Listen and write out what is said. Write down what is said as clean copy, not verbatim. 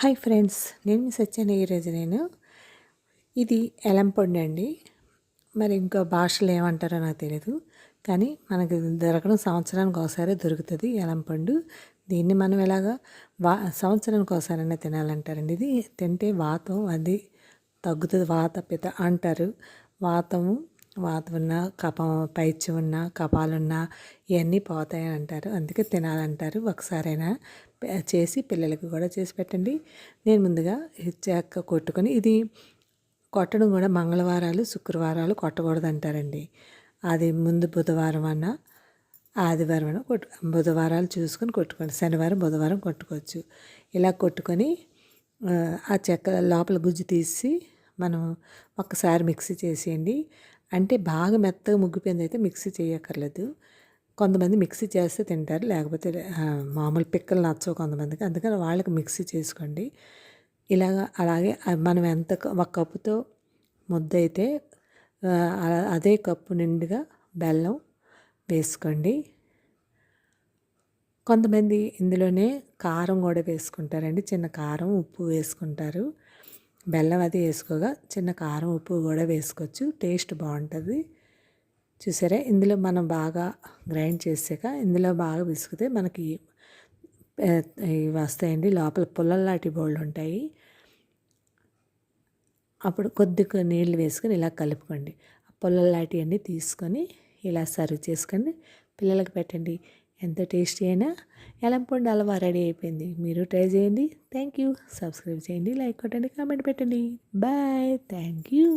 Hi friends, నేను మీ సత్యాన్ని. ఈరోజు ఇది ఎలంపొండి అండి. మరి ఇంకో భాషలో ఏమంటారో నాకు తెలియదు, కానీ మనకి దొరకడం సంవత్సరానికి ఒకసారి దొరుకుతుంది ఎలంపండు. దీన్ని మనం ఎలాగా సంవత్సరానికి ఒకసారైనా తినాలంటారండి. ఇది తింటే వాతం అది తగ్గుతుంది, వాత పిత అంటారు. వాతం ఉన్న కఫం, పైత్యం ఉన్న కఫాలున్నా ఇవన్నీ పోతాయని అంటారు. అందుకే తినాలంటారు. ఒకసారైనా చేసి పిల్లలకి కూడా చేసి పెట్టండి. నేను ముందుగా చెక్క కొట్టుకొని, ఇది కొట్టడం కూడా మంగళవారాలు శుక్రవారాలు కొట్టకూడదు అంటారండి. అది ముందు బుధవారం అన్నా ఆదివారం అన్నా బుధవారాలు చూసుకొని కొట్టుకోండి. శనివారం బుధవారం కొట్టుకోవచ్చు. ఇలా కొట్టుకొని ఆ చెక్క లోపల గుజ్జు తీసి మనం ఒక్కసారి మిక్సీ చేసేయండి. అంటే బాగా మెత్తగా ముగ్గిపోయింది అయితే మిక్సీ చేయక్కర్లేదు. కొంతమంది మిక్సీ చేస్తే తింటారు, లేకపోతే మామూలు పిక్కలు నచ్చవు కొంతమందికి, అందుకని వాళ్ళకి మిక్సీ చేసుకోండి. అలాగే మనం ఎంత ఒక కప్పుతో ముద్ద అయితే అదే కప్పు నిండుగా బెల్లం వేసుకోండి. కొంతమంది ఇందులోనే కారం కూడా వేసుకుంటారండి. చిన్న కారం ఉప్పు వేసుకుంటారు. బెల్లం అది వేసుకోగా చిన్న కారం ఉప్పు కూడా వేసుకోవచ్చు, టేస్ట్ బాగుంటుంది. చూసారా, ఇందులో మనం బాగా గ్రైండ్ చేసాక ఇందులో బాగా విసిగితే మనకి ఇవి వస్తాయండి. లోపల పుల్లలాంటి బోళ్ళు ఉంటాయి. అప్పుడు కొద్దిగా నీళ్ళు వేసుకొని ఇలా కలుపుకోండి. ఆ పుల్లలాంటివన్నీ తీసుకొని ఇలా సర్వ్ చేసుకొని పిల్లలకి పెట్టండి. ఎంత టేస్టీ అయినా ఎలంపొండి హల్వా రెడీ అయిపోయింది. మీరు ట్రై చేయండి. Thank you. సబ్స్క్రైబ్ చేయండి, లైక్ కొట్టండి, కామెంట్ పెట్టండి. బాయ్. Thank you.